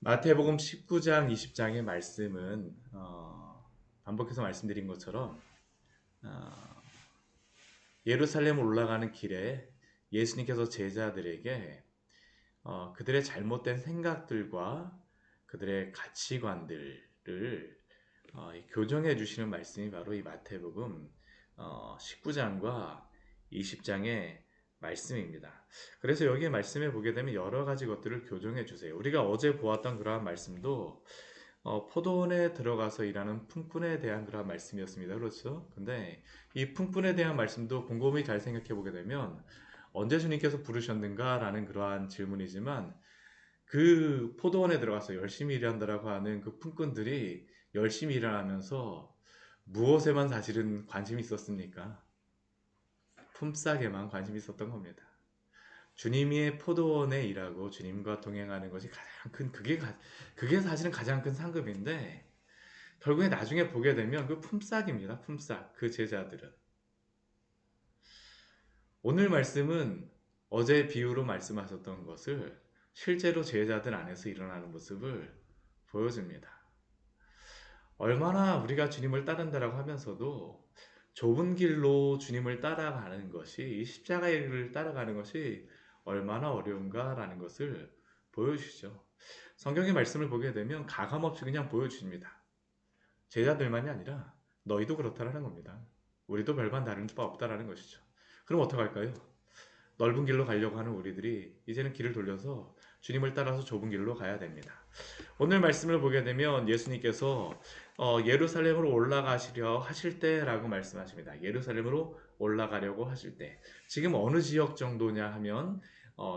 마태복음 19장 20장의 말씀은 반복해서 말씀드린 것처럼 어, 예루살렘 올라가는 길에 예수님께서 제자들에게 그들의 잘못된 생각들과 그들의 가치관들을 교정해 주시는 말씀이 바로 이 마태복음 19장과 20장의 말씀입니다. 그래서 여기 말씀에 보게 되면 여러 가지 것들을 교정해 주세요. 우리가 어제 보았던 그러한 말씀도 포도원에 들어가서 일하는 품꾼에 대한 그런 말씀이었습니다. 그렇죠? 근데 이 품꾼에 대한 말씀도 곰곰이 잘 생각해 보게 되면 언제 주님께서 부르셨는가라는 그러한 질문이지만 그 포도원에 들어가서 열심히 일한다라고 하는 그 품꾼들이 열심히 일하면서 무엇에만 사실은 관심이 있었습니까? 품삯에만 관심이 있었던 겁니다. 주님의 포도원에 일하고 주님과 동행하는 것이 가장 큰 그게 사실은 가장 큰 상급인데 결국에 나중에 보게 되면 그 품삯입니다. 품삯. 그 제자들은. 오늘 말씀은 어제 비유로 말씀하셨던 것을 실제로 제자들 안에서 일어나는 모습을 보여줍니다. 얼마나 우리가 주님을 따른다라고 하면서도 좁은 길로 주님을 따라가는 것이, 이 십자가의 길을 따라가는 것이 얼마나 어려운가라는 것을 보여주시죠. 성경의 말씀을 보게 되면 가감없이 그냥 보여주십니다. 제자들만이 아니라 너희도 그렇다라는 겁니다. 우리도 별반 다른 바 없다라는 것이죠. 그럼 어떡할까요? 넓은 길로 가려고 하는 우리들이 이제는 길을 돌려서 주님을 따라서 좁은 길로 가야 됩니다. 오늘 말씀을 보게 되면 예수님께서 예루살렘으로 올라가시려 하실 때라고 말씀하십니다. 예루살렘으로 올라가려고 하실 때. 지금 어느 지역 정도냐 하면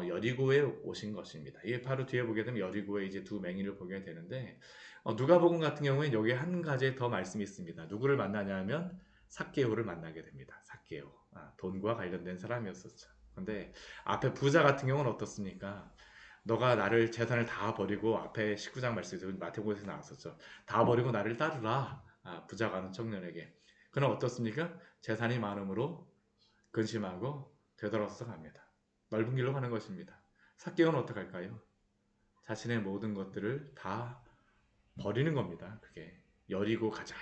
여리고에 오신 것입니다. 이게 바로 뒤에 보게 되면 여리고에 이제 두 맹인을 보게 되는데 누가복음 같은 경우에는 여기 한 가지 더 말씀이 있습니다. 누구를 만나냐 하면 삭개오를 만나게 됩니다. 삭개오. 돈과 관련된 사람이었었죠. 근데 앞에 부자 같은 경우는 어떻습니까? 너가 나를 재산을 다 버리고 앞에 19장 말씀에서 마태복음에서 나왔었죠. 다 버리고 나를 따르라. 부자가 하는 청년에게. 그는 어떻습니까? 재산이 많음으로 근심하고 되돌아서서 갑니다. 넓은 길로 가는 것입니다. 삭개오는 어떡할까요? 자신의 모든 것들을 다 버리는 겁니다. 그게 여리고 가장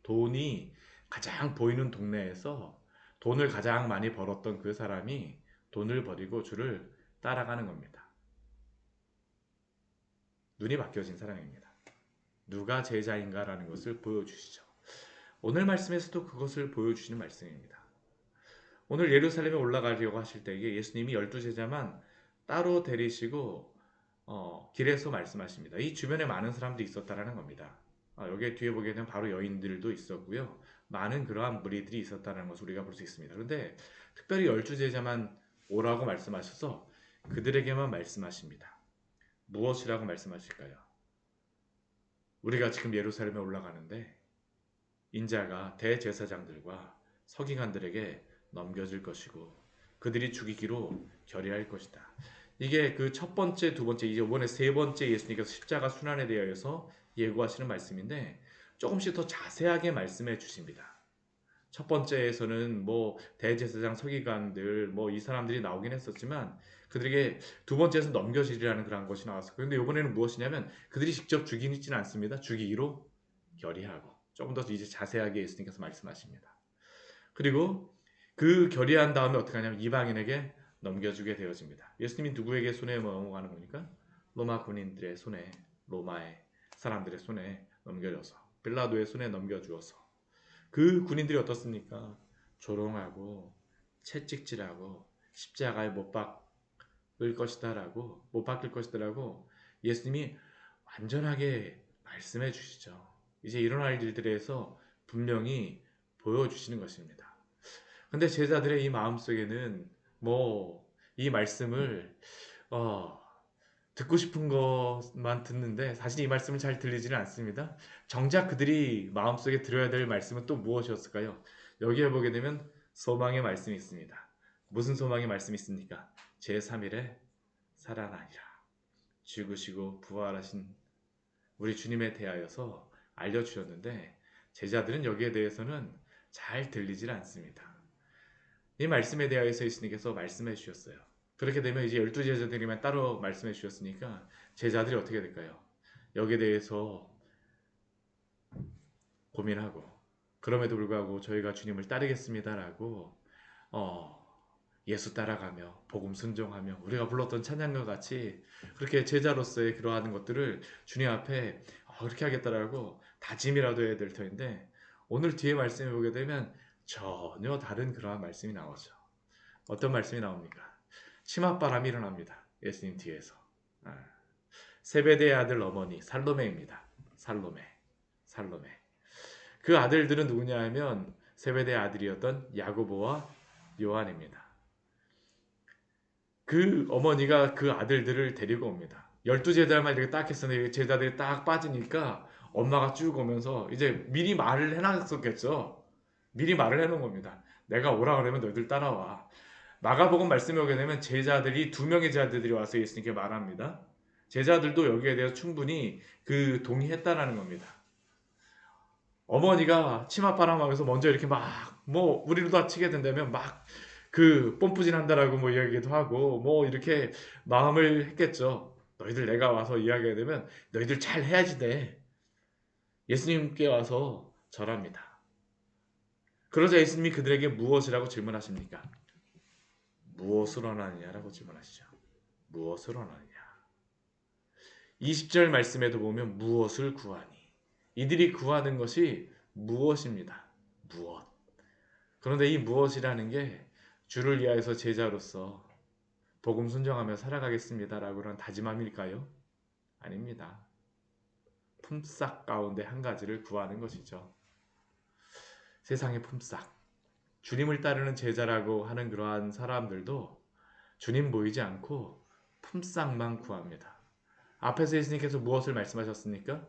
돈이 가장 보이는 동네에서 돈을 가장 많이 벌었던 그 사람이 돈을 버리고 주를 따라가는 겁니다. 눈이 바뀌어진 사람입니다. 누가 제자인가라는 것을 보여주시죠. 오늘 말씀에서도 그것을 보여주시는 말씀입니다. 오늘 예루살렘에 올라가려고 하실 때에 예수님이 12제자만 따로 데리시고 길에서 말씀하십니다. 이 주변에 많은 사람들이 있었다라는 겁니다. 여기에 뒤에 보게 되면 바로 여인들도 있었고요. 많은 그러한 무리들이 있었다는 것을 우리가 볼 수 있습니다. 그런데 특별히 12제자만 오라고 말씀하셔서 그들에게만 말씀하십니다. 무엇이라고 말씀하실까요? 우리가 지금 예루살렘에 올라가는데 인자가 대제사장들과 서기관들에게 넘겨질 것이고 그들이 죽이기로 결의할 것이다. 이게 그 첫 번째, 두 번째, 이제 이번에 세 번째 예수님께서 십자가 순환에 대하여서 예고하시는 말씀인데 조금씩 더 자세하게 말씀해 주십니다. 첫 번째에서는 뭐 대제사장 서기관들 뭐 이 사람들이 나오긴 했었지만 그들에게 두 번째에서 넘겨지리라는 그런 것이 나왔어요. 그런데 이번에는 무엇이냐면 그들이 직접 죽이지는 않습니다. 죽이기로 결의하고 조금 더 이제 자세하게 예수님께서 말씀하십니다. 그리고 그 결의한 다음에 어떻게 하냐면 이방인에게 넘겨주게 되어집니다. 예수님이 누구에게 손에 넘어가는 겁니까? 로마 군인들의 손에, 로마의 사람들의 손에 넘겨줘서 빌라도의 손에 넘겨주어서 그 군인들이 어떻습니까? 조롱하고 채찍질하고 십자가에 못 박을 것이다라고 못 박힐 것이다라고 예수님이 완전하게 말씀해 주시죠. 이제 일어날 일들에서 분명히 보여주시는 것입니다. 근데 제자들의 이 마음속에는 뭐 이 말씀을 어, 듣고 싶은 것만 듣는데 사실 이 말씀은 잘 들리지는 않습니다. 정작 그들이 마음속에 들어야 될 말씀은 또 무엇이었을까요? 여기에 보게 되면 소망의 말씀이 있습니다. 무슨 소망의 말씀이 있습니까? 제3일에 살아나리라. 죽으시고 부활하신 우리 주님에 대하여서 알려주셨는데 제자들은 여기에 대해서는 잘 들리질 않습니다. 이 말씀에 대하여서 예수님께서 말씀해 주셨어요. 그렇게 되면 이제 12제자들이만 따로 말씀해 주셨으니까 제자들이 어떻게 될까요? 여기에 대해서 고민하고 그럼에도 불구하고 저희가 주님을 따르겠습니다라고 예수 따라가며 복음 순종하며 우리가 불렀던 찬양과 같이 그렇게 제자로서의 그러한 것들을 주님 앞에 그렇게 하겠다라고 다짐이라도 해야 될 터인데 오늘 뒤에 말씀을 보게 되면 전혀 다른 그러한 말씀이 나오죠. 어떤 말씀이 나옵니까? 치맛바람이 일어납니다. 예수님 뒤에서. 세베대의 아들 어머니 살로메입니다. 살로메. 그 아들들은 누구냐 하면 세베대의 아들이었던 야고보와 요한입니다. 그 어머니가 그 아들들을 데리고 옵니다. 12제자만 이렇게 딱 했었는데 제자들이 딱 빠지니까 엄마가 쭉 오면서 이제 미리 말을 해놨었겠죠. 미리 말을 해놓은 겁니다. 내가 오라 그러면 너희들 따라와. 마가복음 말씀에 오게 되면 제자들이 2명의 제자들이 와서 예수님께 말합니다. 제자들도 여기에 대해서 충분히 동의했다라는 겁니다. 어머니가 치맛바람하면서 먼저 이렇게 우리를 다치게 된다면 뽐뿌진 한다라고 이야기도 하고 이렇게 마음을 했겠죠. 너희들 내가 와서 이야기하게 되면 너희들 잘 해야지 돼. 예수님께 와서 절합니다. 그러자 예수님이 그들에게 무엇이라고 질문하십니까? 무엇을 원하느냐라고 질문하시죠. 무엇을 원하느냐. 20절 말씀에도 보면 무엇을 구하니. 이들이 구하는 것이 무엇입니다. 무엇. 그런데 이 무엇이라는 게 주를 위하여서 제자로서 복음 순종하며 살아가겠습니다라고 하는 다짐함일까요? 아닙니다. 품삯 가운데 한 가지를 구하는 것이죠. 세상의 품삯. 주님을 따르는 제자라고 하는 그러한 사람들도 주님 보이지 않고 품삯만 구합니다. 앞에서 예수님께서 무엇을 말씀하셨습니까?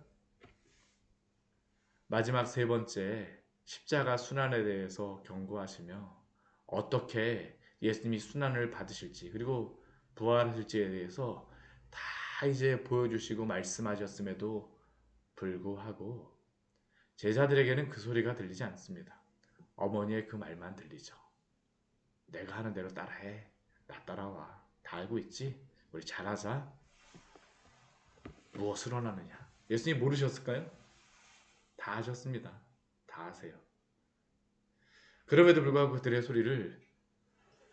마지막 3번째 십자가 순환에 대해서 경고하시며 어떻게 예수님이 순환을 받으실지 그리고 부활하실지에 대해서 다 이제 보여주시고 말씀하셨음에도 불구하고 제자들에게는 그 소리가 들리지 않습니다. 어머니의 그 말만 들리죠. 내가 하는 대로 따라해. 나 따라와. 다 알고 있지? 우리 잘하자. 무엇을 원하느냐? 예수님 모르셨을까요? 다 하셨습니다. 다 아세요. 그럼에도 불구하고 그들의 소리를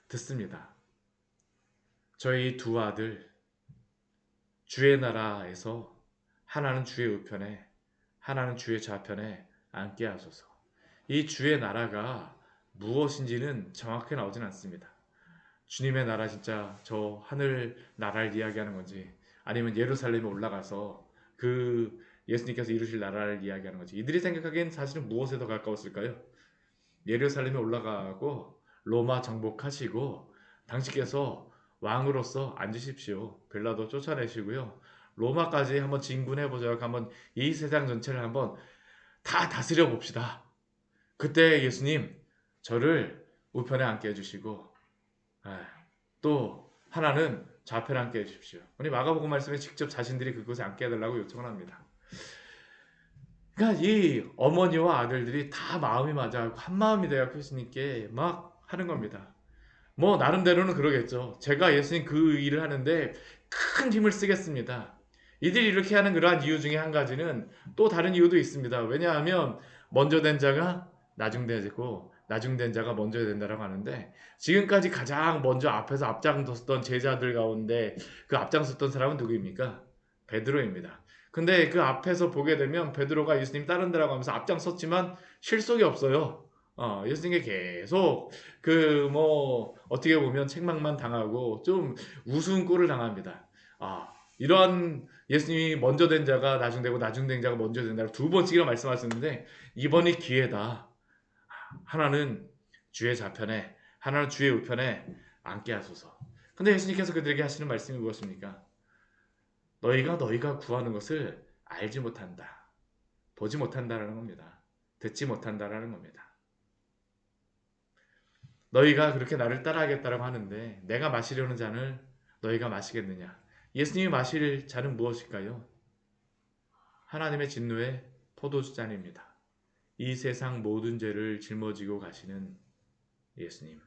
듣습니다. 저희 2 아들 주의 나라에서 하나는 주의 우편에 하나는 주의 좌편에 앉게 하소서. 이 주의 나라가 무엇인지는 정확하게 나오진 않습니다. 주님의 나라 진짜 저 하늘 나라를 이야기하는 건지 아니면 예루살렘에 올라가서 예수님께서 이루실 나라를 이야기하는 건지 이들이 생각하기엔 사실은 무엇에 더 가까웠을까요? 예루살렘에 올라가고 로마 정복하시고 당신께서 왕으로서 앉으십시오. 빌라도 쫓아내시고요. 로마까지 한번 진군해보자. 한번 이 세상 전체를 한번 다 다스려 봅시다. 그때 예수님 저를 우편에 앉게 해주시고 또 하나는 좌편에 앉게 해주십시오. 우리 마가복음 말씀에 직접 자신들이 그곳에 앉게 해달라고 요청을 합니다. 그러니까 이 어머니와 아들들이 다 마음이 맞아갖고 한 마음이 돼갖고 예수님께 막 하는 겁니다. 나름대로는 그러겠죠. 제가 예수님 그 일을 하는데 큰 힘을 쓰겠습니다. 이들이 이렇게 하는 그러한 이유 중에 한 가지는 또 다른 이유도 있습니다. 왜냐하면 먼저 된 자가 나중되고 나중된 자가 먼저 된다라고 하는데 지금까지 가장 먼저 앞에서 앞장섰던 제자들 가운데 그 앞장섰던 사람은 누구입니까? 베드로입니다. 근데 그 앞에서 보게 되면 베드로가 예수님 따른다라고 하면서 앞장섰지만 실속이 없어요. 예수님께 계속 어떻게 보면 책망만 당하고 좀 우스운 꼴을 당합니다. 이런 예수님이 먼저 된 자가 나중되고 나중된 자가 먼저 된다고 2번씩이나 말씀하셨는데 이번이 기회다. 하나는 주의 좌편에 하나는 주의 우편에 앉게 하소서. 근데 예수님께서 그들에게 하시는 말씀이 무엇입니까? 너희가 구하는 것을 알지 못한다. 보지 못한다라는 겁니다. 듣지 못한다라는 겁니다. 너희가 그렇게 나를 따라하겠다라고 하는데 내가 마시려는 잔을 너희가 마시겠느냐? 예수님이 마실 잔은 무엇일까요? 하나님의 진노의 포도주 잔입니다. 이 세상 모든 죄를 짊어지고 가시는 예수님.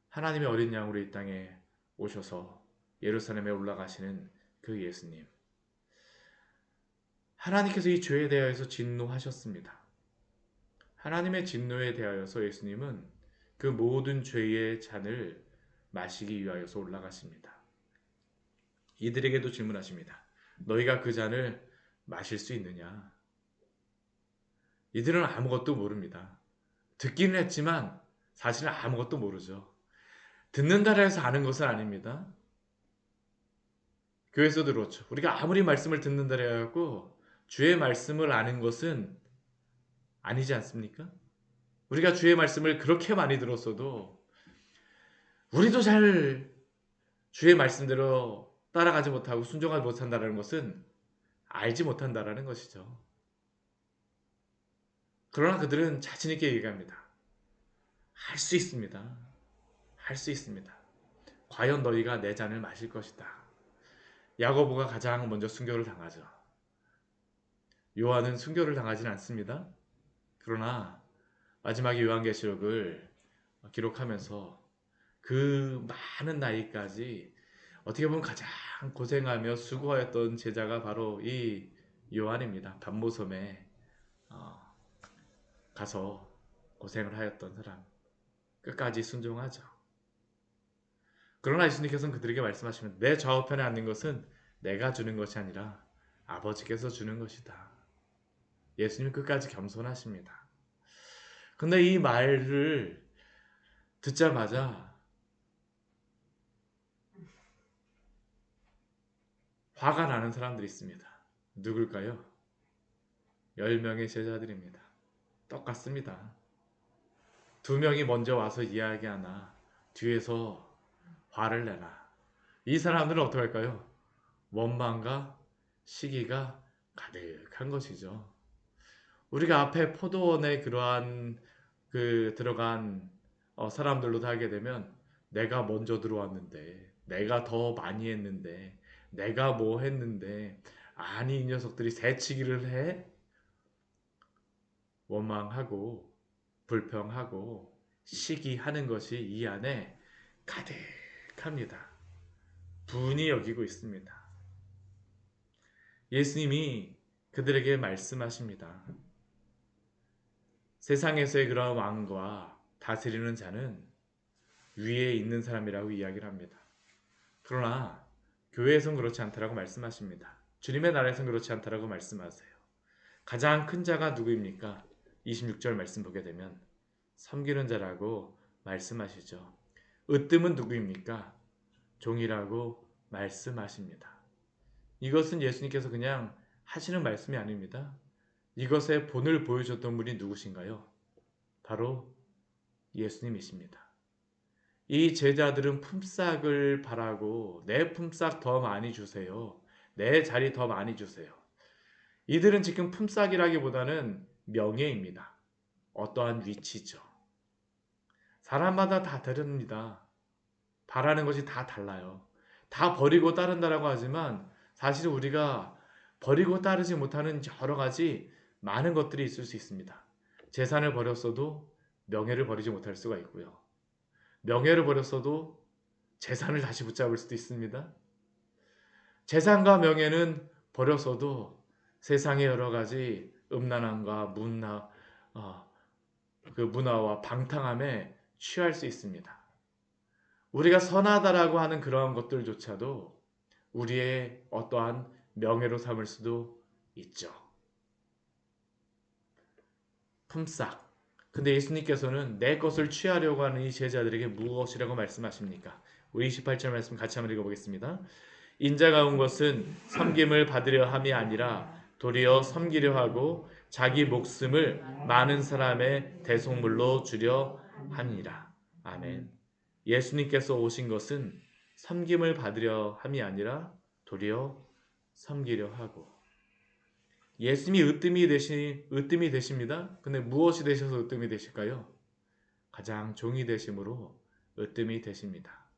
하나님의 어린 양으로 이 땅에 오셔서 예루살렘에 올라가시는 그 예수님. 하나님께서 이 죄에 대하여서 진노하셨습니다. 하나님의 진노에 대하여서 예수님은 그 모든 죄의 잔을 마시기 위하여서 올라가십니다. 이들에게도 질문하십니다. 너희가 그 잔을 마실 수 있느냐? 이들은 아무것도 모릅니다. 듣기는 했지만 사실은 아무것도 모르죠. 듣는다라 해서 아는 것은 아닙니다. 교회에서도 그렇죠. 우리가 아무리 말씀을 듣는다라 해갖고 주의 말씀을 아는 것은 아니지 않습니까? 우리가 주의 말씀을 그렇게 많이 들었어도 우리도 잘 주의 말씀대로 따라가지 못하고 순종하지 못한다는 것은 알지 못한다라는 것이죠. 그러나 그들은 자신 있게 얘기합니다. 할 수 있습니다. 할 수 있습니다. 과연 너희가 내 잔을 마실 것이다. 야고보가 가장 먼저 순교를 당하죠. 요한은 순교를 당하지는 않습니다. 그러나 마지막에 요한계시록을 기록하면서 그 많은 나이까지 어떻게 보면 가장 고생하며 수고하였던 제자가 바로 이 요한입니다. 반모섬에 가서 고생을 하였던 사람. 끝까지 순종하죠. 그러나 예수님께서는 그들에게 말씀하시면 내 좌우편에 앉는 것은 내가 주는 것이 아니라 아버지께서 주는 것이다. 예수님은 끝까지 겸손하십니다. 근데 이 말을 듣자마자 화가 나는 사람들이 있습니다. 누굴까요? 10명의 제자들입니다. 똑같습니다. 2명이 먼저 와서 이야기하나 뒤에서 화를 내나. 이 사람들은 어떻게 할까요? 원망과 시기가 가득한 것이죠. 우리가 앞에 포도원에 그러한 들어간 사람들로 하게 되면 내가 먼저 들어왔는데 내가 더 많이 했는데 내가 뭐 했는데 아니 이 녀석들이 새치기를 해? 원망하고 불평하고 시기하는 것이 이 안에 가득합니다. 분이 여기고 있습니다. 예수님이 그들에게 말씀하십니다. 세상에서의 그러한 왕과 다스리는 자는 위에 있는 사람이라고 이야기를 합니다. 그러나 교회에선 그렇지 않다라고 말씀하십니다. 주님의 나라에선 그렇지 않다라고 말씀하세요. 가장 큰 자가 누구입니까? 26절 말씀 보게 되면 섬기는 자라고 말씀하시죠. 으뜸은 누구입니까? 종이라고 말씀하십니다. 이것은 예수님께서 그냥 하시는 말씀이 아닙니다. 이것의 본을 보여줬던 분이 누구신가요? 바로 예수님이십니다. 이 제자들은 품삯을 바라고 내 품삯 더 많이 주세요. 내 자리 더 많이 주세요. 이들은 지금 품삯이라기보다는 명예입니다. 어떠한 위치죠. 사람마다 다 다릅니다. 바라는 것이 다 달라요. 다 버리고 따른다라고 하지만 사실 우리가 버리고 따르지 못하는 여러 가지 많은 것들이 있을 수 있습니다. 재산을 버렸어도 명예를 버리지 못할 수가 있고요. 명예를 버렸어도 재산을 다시 붙잡을 수도 있습니다. 재산과 명예는 버렸어도 세상의 여러 가지 음란함과 문화와 방탕함에 취할 수 있습니다. 우리가 선하다라고 하는 그러한 것들조차도 우리의 어떠한 명예로 삼을 수도 있죠. 품삯. 근데 예수님께서는 내 것을 취하려고 하는 이 제자들에게 무엇이라고 말씀하십니까? 우리 28절 말씀 같이 한번 읽어보겠습니다. 인자가 온 것은 섬김을 받으려 함이 아니라 도리어 섬기려 하고 자기 목숨을 많은 사람의 대속물로 주려 함이라. 아멘. 예수님께서 오신 것은 섬김을 받으려 함이 아니라 도리어 섬기려 하고. 예수님이 으뜸이 되십니다. 근데 무엇이 되셔서 으뜸이 되실까요? 가장 종이 되심으로 으뜸이 되십니다.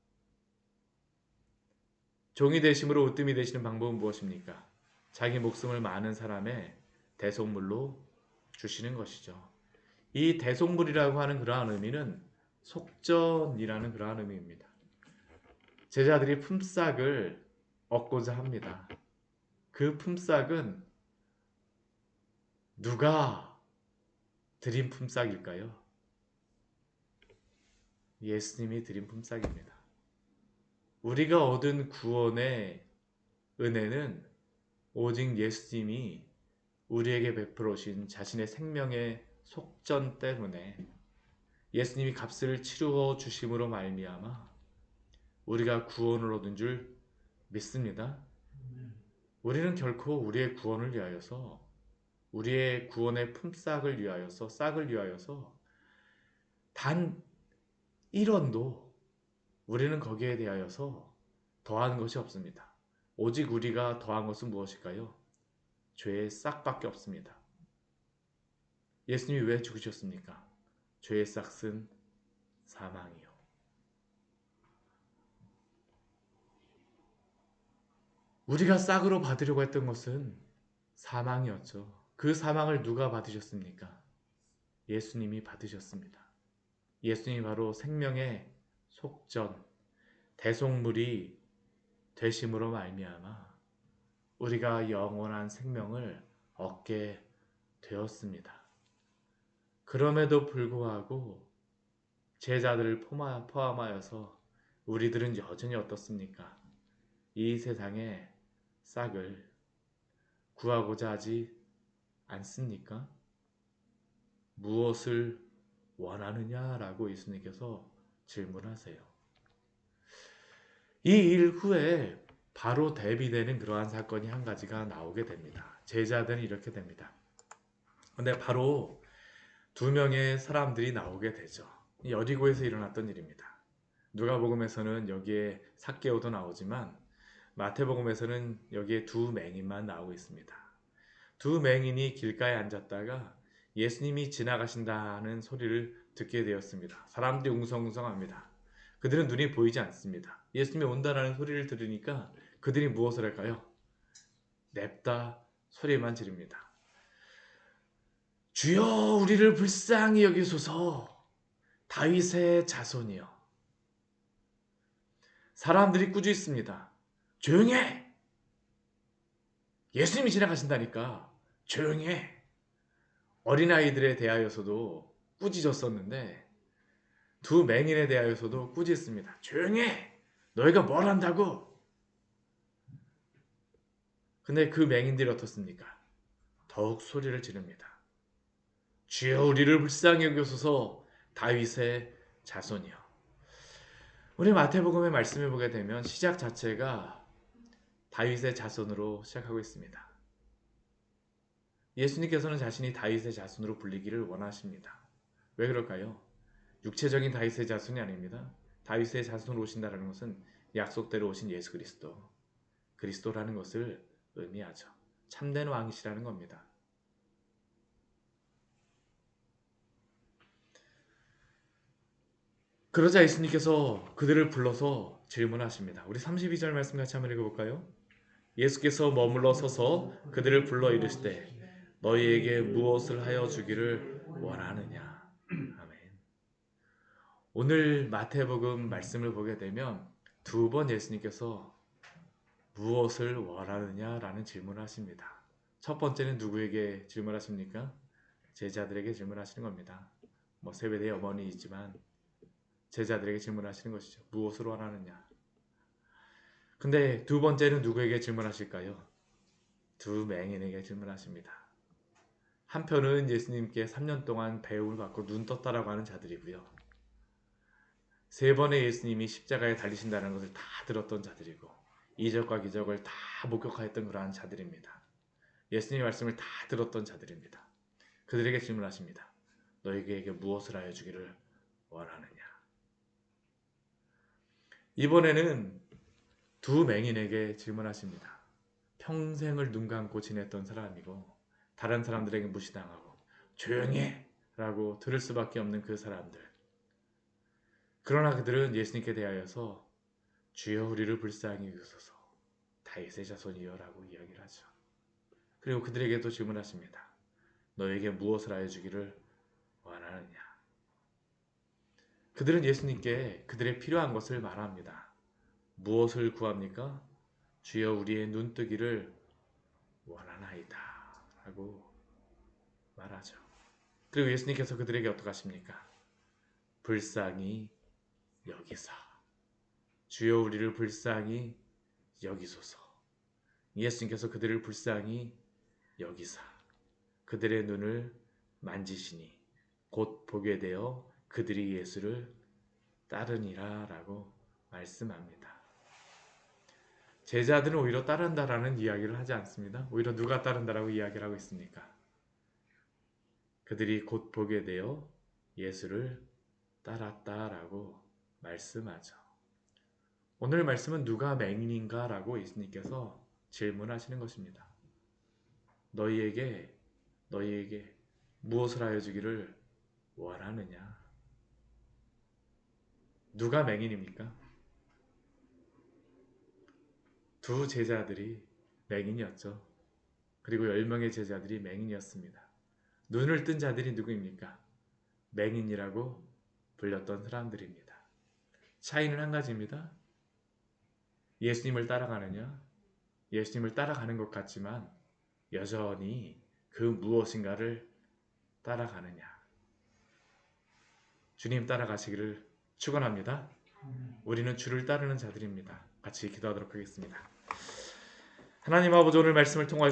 종이 되심으로 으뜸이 되시는 방법은 무엇입니까? 자기 목숨을 많은 사람의 대속물로 주시는 것이죠. 이 대속물이라고 하는 그러한 의미는 속전이라는 그러한 의미입니다. 제자들이 품삯을 얻고자 합니다. 그 품삯은 누가 드린 품삯일까요? 예수님이 드린 품삯입니다. 우리가 얻은 구원의 은혜는 오직 예수님이 우리에게 베풀어 오신 자신의 생명의 속전 때문에 예수님이 값을 치루어 주심으로 말미암아 우리가 구원을 얻은 줄 믿습니다. 우리는 결코 우리의 구원을 위하여서 우리의 구원의 품삯을 위하여서 싹을 위하여서 단 1원도 우리는 거기에 대하여서 더한 것이 없습니다. 오직 우리가 더한 것은 무엇일까요? 죄의 싹밖에 없습니다. 예수님이 왜 죽으셨습니까? 죄의 싹은 사망이요. 우리가 싹으로 받으려고 했던 것은 사망이었죠. 그 사망을 누가 받으셨습니까? 예수님이 받으셨습니다. 예수님이 바로 생명의 속전, 대속물이 되심으로 말미암아 우리가 영원한 생명을 얻게 되었습니다. 그럼에도 불구하고 제자들을 포함하여서 우리들은 여전히 어떻습니까? 이 세상의 싹을 구하고자 하지 않습니까? 무엇을 원하느냐라고 예수님께서 질문하세요. 이 일 후에 바로 대비되는 그러한 사건이 한 가지가 나오게 됩니다. 제자들은 이렇게 됩니다. 근데 바로 2명의 사람들이 나오게 되죠. 여리고에서 일어났던 일입니다. 누가복음에서는 여기에 삭개오도 나오지만 마태복음에서는 여기에 2맹인만 나오고 있습니다. 2맹인이 길가에 앉았다가 예수님이 지나가신다는 소리를 듣게 되었습니다. 사람들이 웅성웅성합니다. 그들은 눈이 보이지 않습니다. 예수님이 온다라는 소리를 들으니까 그들이 무엇을 할까요? 냅다 소리만 지릅니다. 주여 우리를 불쌍히 여기소서 다윗의 자손이여. 사람들이 꾸짖습니다. 조용히 해! 예수님이 지나가신다니까 조용히 해! 어린아이들에 대하여서도 꾸짖었었는데 2맹인에 대하여서도 꾸짖습니다. 조용히 해! 너희가 뭘 한다고? 근데 그 맹인들이 어떻습니까? 더욱 소리를 지릅니다. 주여 우리를 불쌍히 여기소서 다윗의 자손이여. 우리 마태복음의 말씀을 보게 되면 시작 자체가 다윗의 자손으로 시작하고 있습니다. 예수님께서는 자신이 다윗의 자손으로 불리기를 원하십니다. 왜 그럴까요? 육체적인 다윗의 자손이 아닙니다. 다윗의 자손으로 오신다는 것은 약속대로 오신 예수 그리스도라는 것을 의미하죠. 참된 왕이시라는 겁니다. 그러자 예수님께서 그들을 불러서 질문하십니다. 우리 32절 말씀 같이 한번 읽어볼까요? 예수께서 머물러 서서 그들을 불러 이르시되 너희에게 무엇을 하여 주기를 원하느냐. 아멘. 오늘 마태복음 말씀을 보게 되면 2번 예수님께서 무엇을 원하느냐라는 질문을 하십니다. 첫 번째는 누구에게 질문하십니까? 제자들에게 질문하시는 겁니다. 세베대의 어머니이지만 제자들에게 질문하시는 것이죠. 무엇을 원하느냐. 근데 2번째는 누구에게 질문하실까요? 2맹인에게 질문하십니다. 한편은 예수님께 3년 동안 배움을 받고 눈 떴다라고 하는 자들이고요. 3번의 예수님이 십자가에 달리신다는 것을 다 들었던 자들이고 이적과 기적을 다 목격하였던 그러한 자들입니다. 예수님의 말씀을 다 들었던 자들입니다. 그들에게 질문하십니다. 너희에게 무엇을 하여 주기를 원하느냐. 이번에는 2맹인에게 질문하십니다. 평생을 눈 감고 지냈던 사람이고 다른 사람들에게 무시당하고 조용히 해! 라고 들을 수밖에 없는 그 사람들. 그러나 그들은 예수님께 대하여서 주여 우리를 불쌍히 여기소서 다윗의 자손이여 라고 이야기를 하죠. 그리고 그들에게도 질문하십니다. 너에게 무엇을 하여 주기를 원하느냐. 그들은 예수님께 그들의 필요한 것을 말합니다. 무엇을 구합니까? 주여 우리의 눈뜨기를 원하나이다 라고 말하죠. 그리고 예수님께서 그들에게 어떻게 하십니까? 불쌍히 여기사 주여 우리를 불쌍히 여기소서. 예수님께서 그들을 불쌍히 여기사 그들의 눈을 만지시니 곧 보게 되어 그들이 예수를 따르니라 라고 말씀합니다. 제자들은 오히려 따른다라는 이야기를 하지 않습니다. 오히려 누가 따른다라고 이야기를 하고 있습니까? 그들이 곧 보게 되어 예수를 따랐다라고 말씀하죠. 오늘 말씀은 누가 맹인인가 라고 예수님께서 질문하시는 것입니다. 너희에게 무엇을 하여 주기를 원하느냐? 누가 맹인입니까? 두 제자들이 맹인이었죠. 그리고 10명의 제자들이 맹인이었습니다. 눈을 뜬 자들이 누구입니까? 맹인이라고 불렸던 사람들입니다. 차이는 한 가지입니다. 예수님을 따라가느냐? 예수님을 따라가는 것 같지만 여전히 그 무엇인가를 따라가느냐? 주님 따라가시기를 축원합니다. 우리는 주를 따르는 자들입니다. 같이 기도하도록 하겠습니다. 하나님 아버지 오늘 말씀을 통하여